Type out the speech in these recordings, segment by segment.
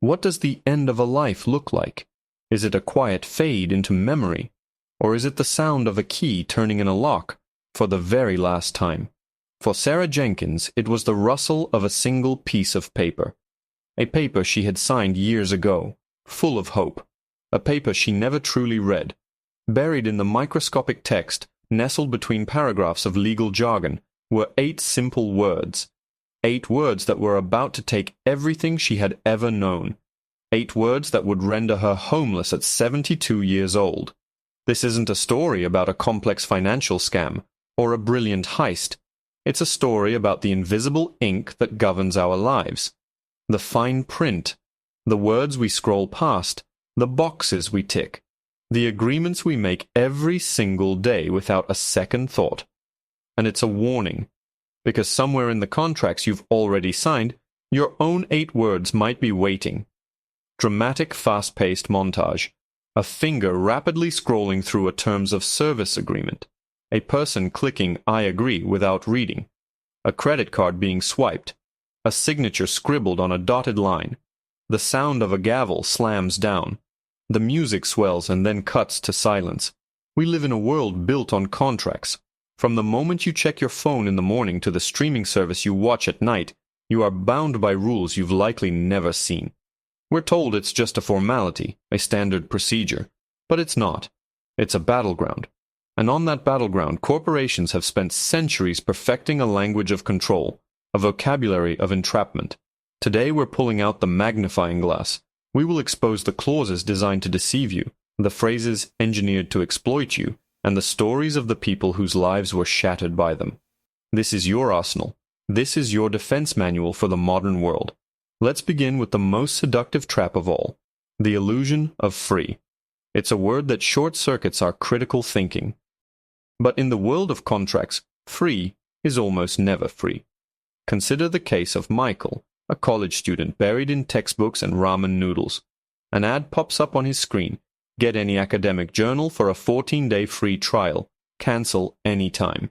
What does the end of a life look like? Is it a quiet fade into memory? Or is it the sound of a key turning in a lock for the very last time? For Sarah Jenkins, it was the rustle of a single piece of paper. A paper she had signed years ago, full of hope. A paper she never truly read. Buried in the microscopic text, nestled between paragraphs of legal jargon, were 8 simple words. 8 words that were about to take everything she had ever known. 8 words that would render her homeless at 72 years old. This isn't a story about a complex financial scam or a brilliant heist. It's a story about the invisible ink that governs our lives. The fine print, the words we scroll past, the boxes we tick, the agreements we make every single day without a second thought. And it's a warning, because somewhere in the contracts you've already signed, your own 8 words might be waiting. Dramatic, fast-paced montage. A finger rapidly scrolling through a terms of service agreement. A person clicking "I agree" without reading. A credit card being swiped. A signature scribbled on a dotted line. The sound of a gavel slams down. The music swells and then cuts to silence. We live in a world built on contracts. From the moment you check your phone in the morning to the streaming service you watch at night, you are bound by rules you've likely never seen. We're told it's just a formality, a standard procedure. But it's not. It's a battleground. And on that battleground, corporations have spent centuries perfecting a language of control, a vocabulary of entrapment. Today we're pulling out the magnifying glass. We will expose the clauses designed to deceive you, the phrases engineered to exploit you, and the stories of the people whose lives were shattered by them. This is your arsenal. This is your defense manual for the modern world. Let's begin with the most seductive trap of all, the illusion of free. It's a word that short-circuits our critical thinking. But in the world of contracts, free is almost never free. Consider the case of Michael, a college student buried in textbooks and ramen noodles. An ad pops up on his screen. Get any academic journal for a 14-day free trial. Cancel anytime.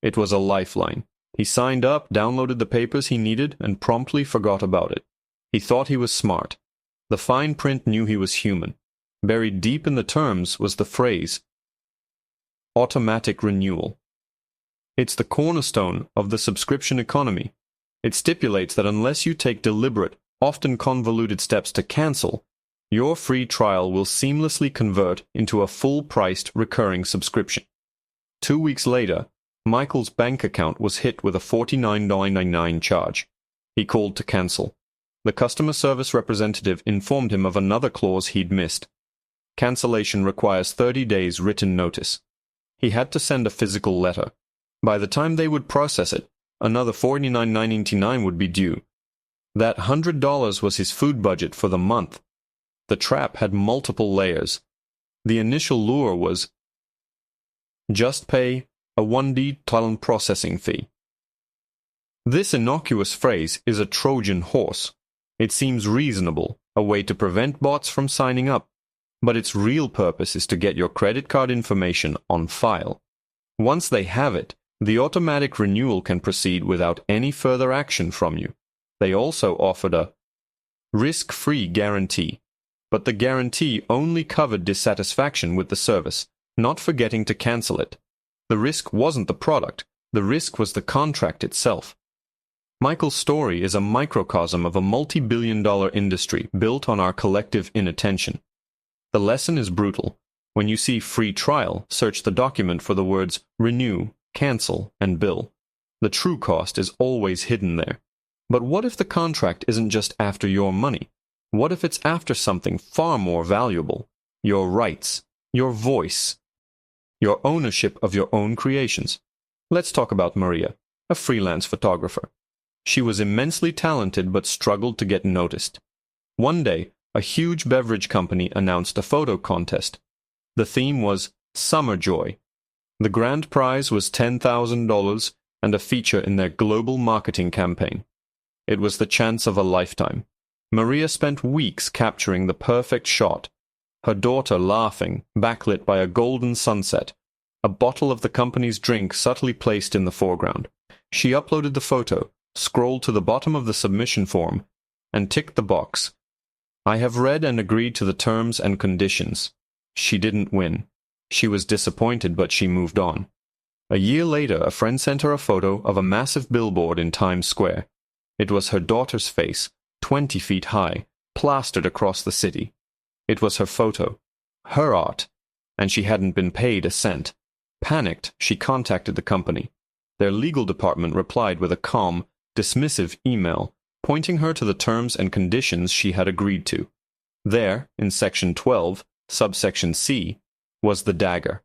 It was a lifeline. He signed up, downloaded the papers he needed, and promptly forgot about it. He thought he was smart. The fine print knew he was human. Buried deep in the terms was the phrase, automatic renewal. It's the cornerstone of the subscription economy. It stipulates that unless you take deliberate, often convoluted steps to cancel, your free trial will seamlessly convert into a full-priced recurring subscription. 2 weeks later, Michael's bank account was hit with a $49.99 charge. He called to cancel. The customer service representative informed him of another clause he'd missed. Cancellation requires 30 days written notice. He had to send a physical letter. By the time they would process it, another $49.99 would be due. That $100 was his food budget for the month. The trap had multiple layers. The initial lure was, just pay a 1D talent processing fee. This innocuous phrase is a Trojan horse. It seems reasonable, a way to prevent bots from signing up, but its real purpose is to get your credit card information on file. Once they have it, the automatic renewal can proceed without any further action from you. They also offered a risk-free guarantee, but the guarantee only covered dissatisfaction with the service, not forgetting to cancel it. The risk wasn't the product, the risk was the contract itself. Michael's story is a microcosm of a multi-billion-dollar industry built on our collective inattention. The lesson is brutal. When you see free trial, search the document for the words renew, cancel, and bill. The true cost is always hidden there. But what if the contract isn't just after your money? What if it's after something far more valuable? Your rights, your voice, your ownership of your own creations. Let's talk about Maria, a freelance photographer. She was immensely talented but struggled to get noticed. One day, a huge beverage company announced a photo contest. The theme was Summer Joy. The grand prize was $10,000 and a feature in their global marketing campaign. It was the chance of a lifetime. Maria spent weeks capturing the perfect shot. Her daughter laughing, backlit by a golden sunset, a bottle of the company's drink subtly placed in the foreground. She uploaded the photo, scrolled to the bottom of the submission form, and ticked the box. I have read and agreed to the terms and conditions. She didn't win. She was disappointed, but she moved on. A year later, a friend sent her a photo of a massive billboard in Times Square. It was her daughter's face, 20 feet high, plastered across the city. It was her photo, her art, and she hadn't been paid a cent. Panicked, she contacted the company. Their legal department replied with a calm, dismissive email, pointing her to the terms and conditions she had agreed to. There, in Section 12, subsection C, was the dagger.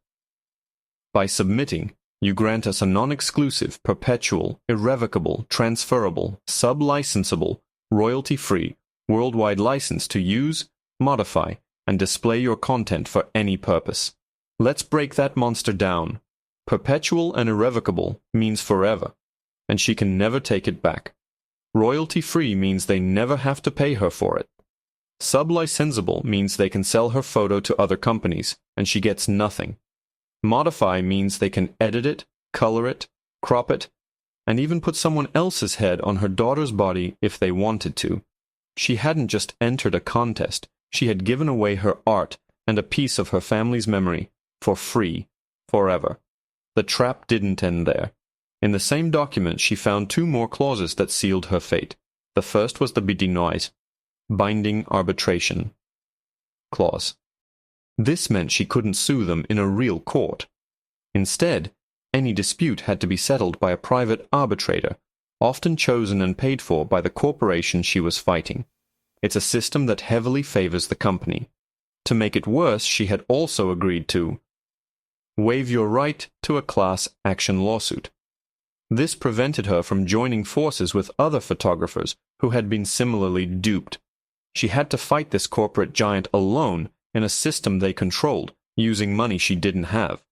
By submitting, you grant us a non-exclusive, perpetual, irrevocable, transferable, sub-licensable, royalty-free, worldwide license to use, modify, and display your content for any purpose. Let's break that monster down. Perpetual and irrevocable means forever, and she can never take it back. Royalty-free means they never have to pay her for it. Sub-licensable means they can sell her photo to other companies, and she gets nothing. Modify means they can edit it, color it, crop it, and even put someone else's head on her daughter's body if they wanted to. She hadn't just entered a contest, she had given away her art and a piece of her family's memory, for free, forever. The trap didn't end there. In the same document she found 2 more clauses that sealed her fate. The first was the Bedinoise, binding arbitration clause. This meant she couldn't sue them in a real court. Instead, any dispute had to be settled by a private arbitrator, often chosen and paid for by the corporation she was fighting. It's a system that heavily favors the company. To make it worse, she had also agreed to waive your right to a class action lawsuit. This prevented her from joining forces with other photographers who had been similarly duped. She had to fight this corporate giant alone in a system they controlled, using money she didn't have.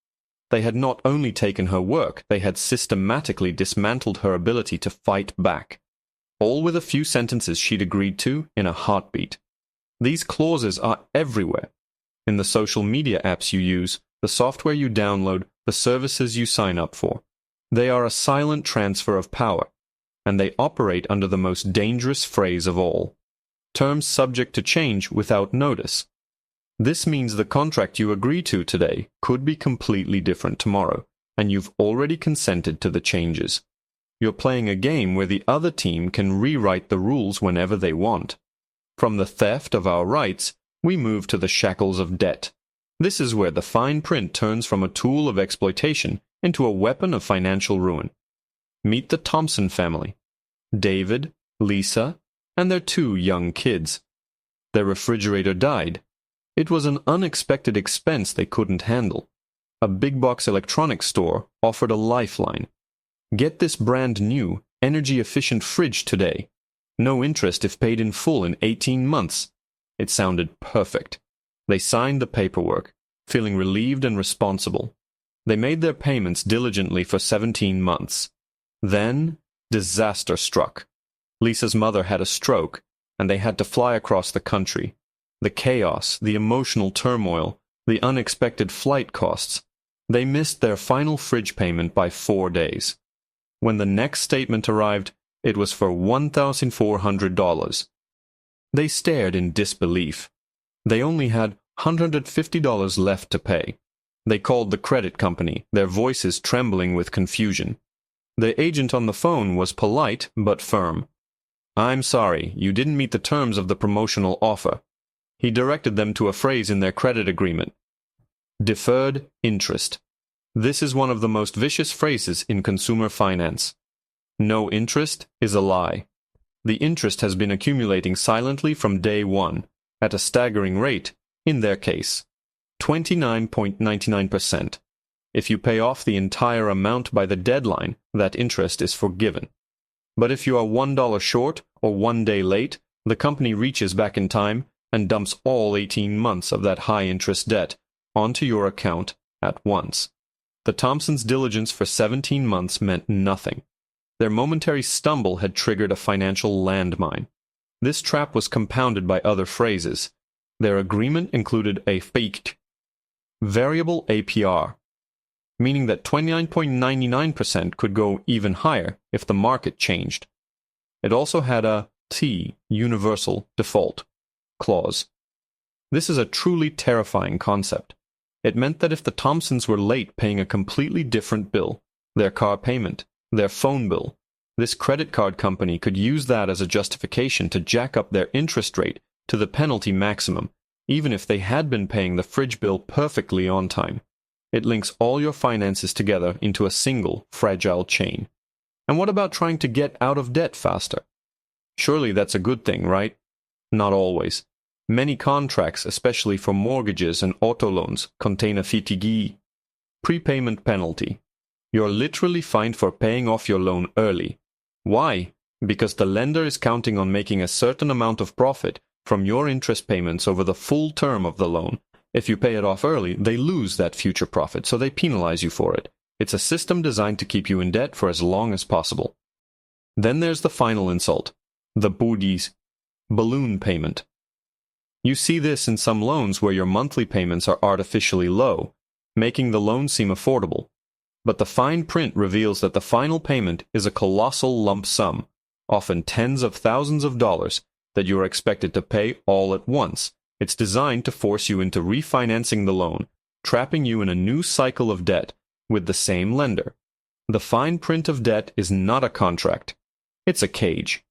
They had not only taken her work, they had systematically dismantled her ability to fight back. All with a few sentences she'd agreed to in a heartbeat. These clauses are everywhere. In the social media apps you use, the software you download, the services you sign up for. They are a silent transfer of power, and they operate under the most dangerous phrase of all: terms subject to change without notice. This means the contract you agree to today could be completely different tomorrow, and you've already consented to the changes. You're playing a game where the other team can rewrite the rules whenever they want. From the theft of our rights, we move to the shackles of debt. This is where the fine print turns from a tool of exploitation into a weapon of financial ruin. Meet the Thompson family: David, Lisa, and their 2 young kids. Their refrigerator died. It was an unexpected expense they couldn't handle. A big-box electronics store offered a lifeline. Get this brand-new, energy-efficient fridge today. No interest if paid in full in 18 months. It sounded perfect. They signed the paperwork, feeling relieved and responsible. They made their payments diligently for 17 months. Then, disaster struck. Lisa's mother had a stroke, and they had to fly across the country. The chaos, the emotional turmoil, the unexpected flight costs. They missed their final fridge payment by 4 days. When the next statement arrived, it was for $1,400. They stared in disbelief. They only had $150 left to pay. They called the credit company, their voices trembling with confusion. The agent on the phone was polite but firm. "I'm sorry, you didn't meet the terms of the promotional offer." He directed them to a phrase in their credit agreement: deferred interest. This is one of the most vicious phrases in consumer finance. No interest is a lie. The interest has been accumulating silently from day one, at a staggering rate, in their case, 29.99%. If you pay off the entire amount by the deadline, that interest is forgiven. But if you are $1 short or 1 day late, the company reaches back in time and dumps all 18 months of that high-interest debt onto your account at once. The Thompsons' diligence for 17 months meant nothing. Their momentary stumble had triggered a financial landmine. This trap was compounded by other phrases. Their agreement included a fixed variable APR, meaning that 29.99% could go even higher if the market changed. It also had a universal default, clause. This is a truly terrifying concept. It meant that if the Thompsons were late paying a completely different bill, their car payment, their phone bill, this credit card company could use that as a justification to jack up their interest rate to the penalty maximum, even if they had been paying the fridge bill perfectly on time. It links all your finances together into a single, fragile chain. And what about trying to get out of debt faster? Surely that's a good thing, right? Not always. Many contracts, especially for mortgages and auto loans, contain a FTG, prepayment penalty. You're literally fined for paying off your loan early. Why? Because the lender is counting on making a certain amount of profit from your interest payments over the full term of the loan. If you pay it off early, they lose that future profit, so they penalize you for it. It's a system designed to keep you in debt for as long as possible. Then there's the final insult, the boodies, balloon payment. You see this in some loans where your monthly payments are artificially low, making the loan seem affordable. But the fine print reveals that the final payment is a colossal lump sum, often tens of thousands of dollars, that you are expected to pay all at once. It's designed to force you into refinancing the loan, trapping you in a new cycle of debt with the same lender. The fine print of debt is not a contract. It's a cage.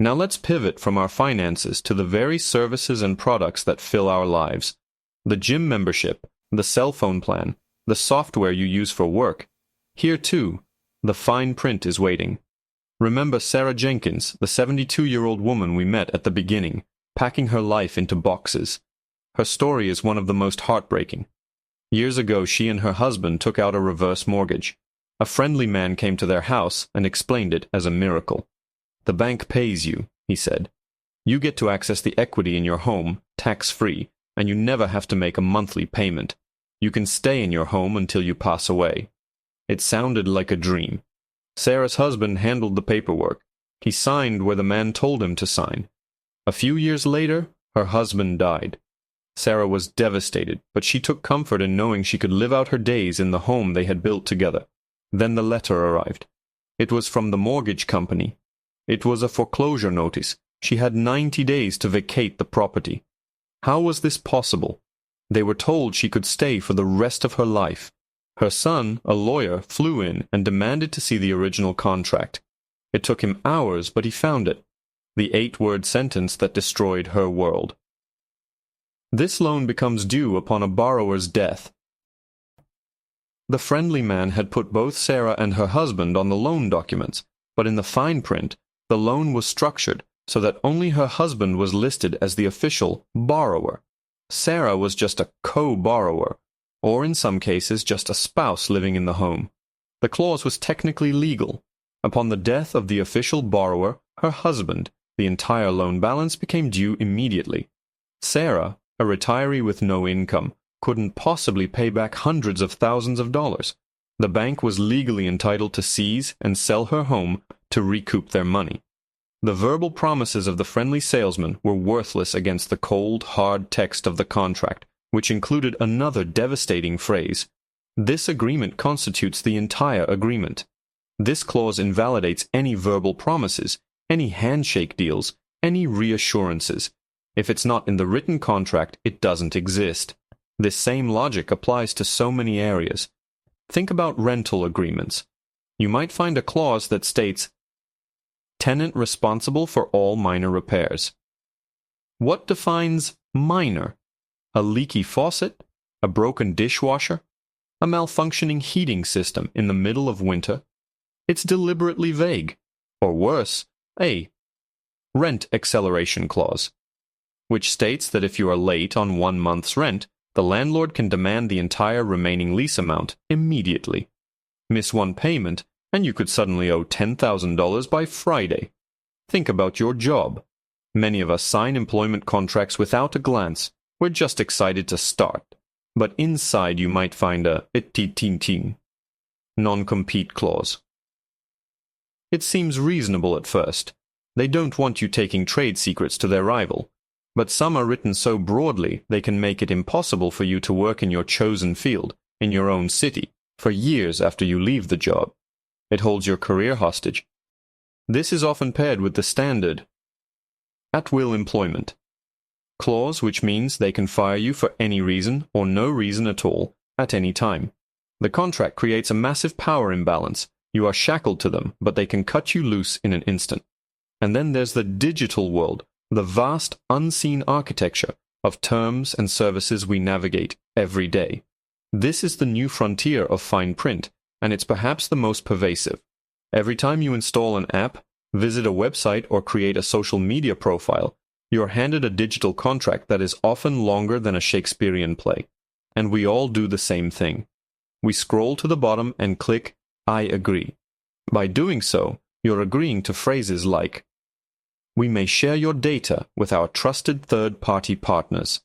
Now let's pivot from our finances to the very services and products that fill our lives. The gym membership, the cell phone plan, the software you use for work. Here too, the fine print is waiting. Remember Sarah Jenkins, the 72-year-old woman we met at the beginning, packing her life into boxes. Her story is one of the most heartbreaking. Years ago, she and her husband took out a reverse mortgage. A friendly man came to their house and explained it as a miracle. "The bank pays you," he said. "You get to access the equity in your home, tax-free, and you never have to make a monthly payment. You can stay in your home until you pass away." It sounded like a dream. Sarah's husband handled the paperwork. He signed where the man told him to sign. A few years later, her husband died. Sarah was devastated, but she took comfort in knowing she could live out her days in the home they had built together. Then the letter arrived. It was from the mortgage company. It was a foreclosure notice. She had 90 days to vacate the property. How was this possible? They were told she could stay for the rest of her life. Her son, a lawyer, flew in and demanded to see the original contract. It took him hours, but he found it. The 8-word sentence that destroyed her world. This loan becomes due upon a borrower's death. The friendly man had put both Sarah and her husband on the loan documents, but in the fine print, the loan was structured so that only her husband was listed as the official borrower. Sarah was just a co-borrower, or in some cases just a spouse living in the home. The clause was technically legal. Upon the death of the official borrower, her husband, the entire loan balance became due immediately. Sarah, a retiree with no income, couldn't possibly pay back hundreds of thousands of dollars. The bank was legally entitled to seize and sell her home to recoup their money. The verbal promises of the friendly salesman were worthless against the cold, hard text of the contract, which included another devastating phrase. This agreement constitutes the entire agreement. This clause invalidates any verbal promises, any handshake deals, any reassurances. If it's not in the written contract, it doesn't exist. This same logic applies to so many areas. Think about rental agreements. You might find a clause that states, "Tenant responsible for all minor repairs." What defines minor? A leaky faucet? A broken dishwasher? A malfunctioning heating system in the middle of winter? It's deliberately vague. Or worse, a rent acceleration clause, which states that if you are late on 1 month's rent, the landlord can demand the entire remaining lease amount immediately. Miss one payment, and you could suddenly owe $10,000 by Friday. Think about your job. Many of us sign employment contracts without a glance. We're just excited to start. But inside you might find a itty-ting-ting non-compete clause. It seems reasonable at first. They don't want you taking trade secrets to their rival. But some are written so broadly they can make it impossible for you to work in your chosen field, in your own city, for years after you leave the job. It holds your career hostage. This is often paired with the standard at-will employment Clause, which means they can fire you for any reason or no reason at all, at any time. The contract creates a massive power imbalance. You are shackled to them, but they can cut you loose in an instant. And then there's the digital world, the vast, unseen architecture of terms and services we navigate every day. This is the new frontier of fine print, and it's perhaps the most pervasive. Every time you install an app, visit a website, or create a social media profile, you're handed a digital contract that is often longer than a Shakespearean play. And we all do the same thing. We scroll to the bottom and click, I agree. By doing so, you're agreeing to phrases like, we may share your data with our trusted third-party partners.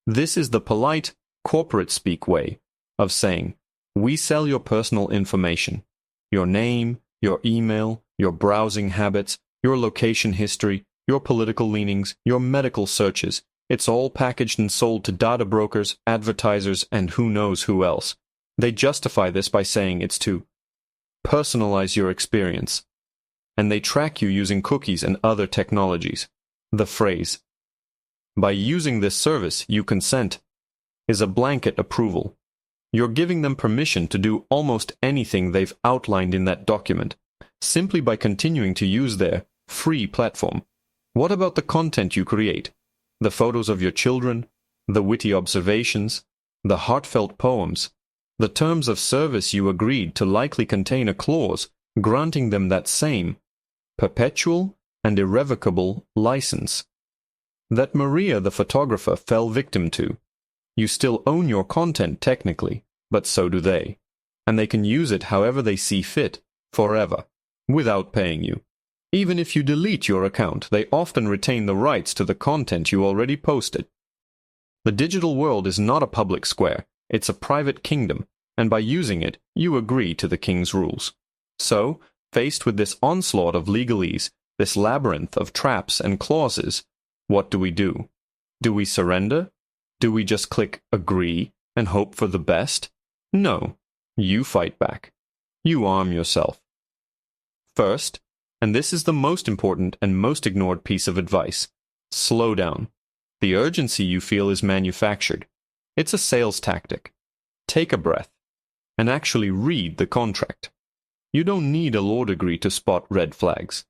This is the polite, corporate speak way of saying, we sell your personal information, your name, your email, your browsing habits, your location history, your political leanings, your medical searches. It's all packaged and sold to data brokers, advertisers, and who knows who else. They justify this by saying it's to personalize your experience. And they track you using cookies and other technologies. The phrase, by using this service, you consent, is a blanket approval. You're giving them permission to do almost anything they've outlined in that document, simply by continuing to use their free platform. What about the content you create? The photos of your children, the witty observations, the heartfelt poems. The terms of service you agreed to likely contain a clause granting them that same perpetual and irrevocable license that Maria the photographer fell victim to. You still own your content technically, but so do they, and they can use it however they see fit, forever, without paying you. Even if you delete your account, they often retain the rights to the content you already posted. The digital world is not a public square, it's a private kingdom, and by using it, you agree to the king's rules. So, faced with this onslaught of legalese, this labyrinth of traps and clauses, what do? Do we surrender? Do we just click agree and hope for the best? No. You fight back. You arm yourself. First, and this is the most important and most ignored piece of advice, slow down. The urgency you feel is manufactured. It's a sales tactic. Take a breath and actually read the contract. You don't need a law degree to spot red flags.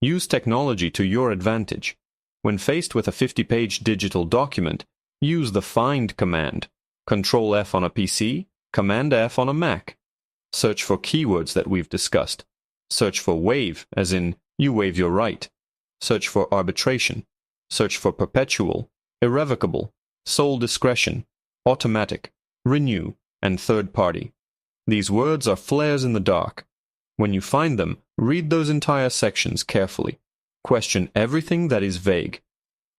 Use technology to your advantage. When faced with a 50-page digital document, use the find command. Control F on a PC, Command F on a Mac. Search for keywords that we've discussed. Search for waive, as in you waive your right. Search for arbitration. Search for perpetual, irrevocable, sole discretion, automatic, renew, and third party. These words are flares in the dark. When you find them, read those entire sections carefully. Question everything that is vague.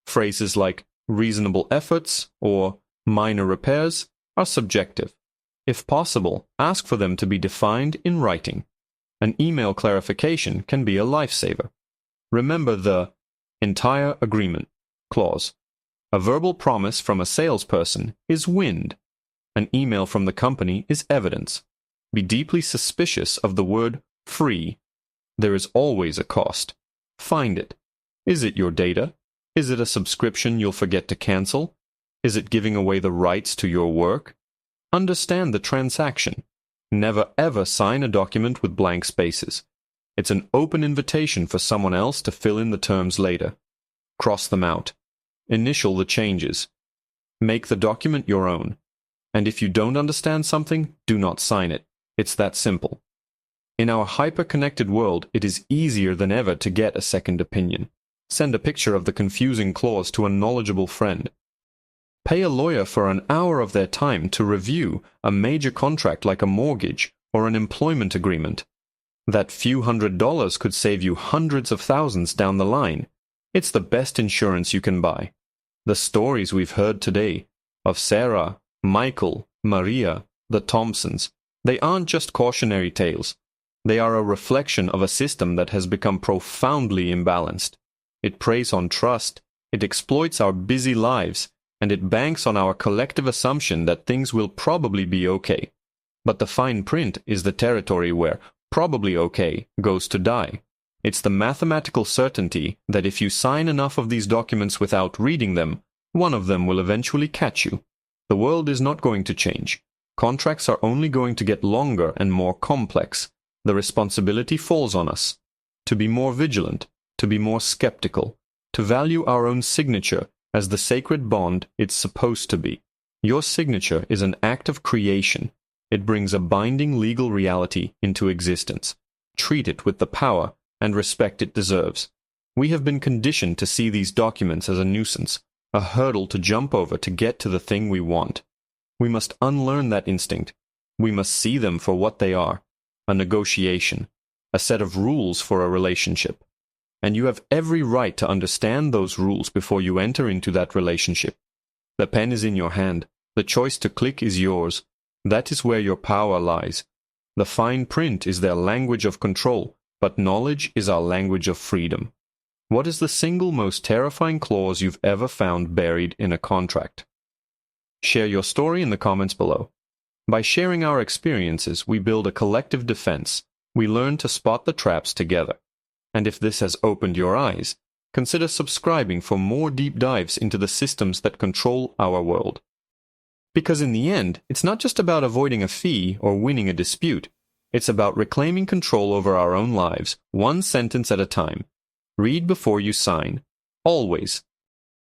Phrases like reasonable efforts or minor repairs are subjective. If possible, ask for them to be defined in writing. An email clarification can be a lifesaver. Remember the entire agreement clause. A verbal promise from a salesperson is wind. An email from the company is evidence. Be deeply suspicious of the word free. There is always a cost. Find it. Is it your data? Is it a subscription you'll forget to cancel? Is it giving away the rights to your work? Understand the transaction. Never ever sign a document with blank spaces. It's an open invitation for someone else to fill in the terms later. Cross them out. Initial the changes. Make the document your own. And if you don't understand something, do not sign it. It's that simple. In our hyper-connected world, it is easier than ever to get a second opinion. Send a picture of the confusing clause to a knowledgeable friend. Pay a lawyer for an hour of their time to review a major contract like a mortgage or an employment agreement. That few $100s could save you hundreds of thousands down the line. It's the best insurance you can buy. The stories we've heard today of Sarah, Michael, Maria, the Thompsons, they aren't just cautionary tales. They are a reflection of a system that has become profoundly imbalanced. It preys on trust, it exploits our busy lives, and it banks on our collective assumption that things will probably be okay. But the fine print is the territory where probably okay goes to die. It's the mathematical certainty that if you sign enough of these documents without reading them, One of them will eventually catch you. The world is not going to change. Contracts are only going to get longer and more complex. The responsibility falls on us to be more vigilant, to be more skeptical, to value our own signature as the sacred bond it's supposed to be. Your signature is an act of creation. It brings a binding legal reality into existence. Treat it with the power and respect it deserves. We have been conditioned to see these documents as a nuisance, a hurdle to jump over to get to the thing we want. We must unlearn that instinct. We must see them for what they are, a negotiation, a set of rules for a relationship. And you have every right to understand those rules before you enter into that relationship. The pen is in your hand. The choice to click is yours. That is where your power lies. The fine print is their language of control, but knowledge is our language of freedom. What is the single most terrifying clause you've ever found buried in a contract? Share your story in the comments below. By sharing our experiences, we build a collective defense. We learn to spot the traps together. And if this has opened your eyes, consider subscribing for more deep dives into the systems that control our world. Because in the end, it's not just about avoiding a fee or winning a dispute. It's about reclaiming control over our own lives, one sentence at a time. Read before you sign. Always.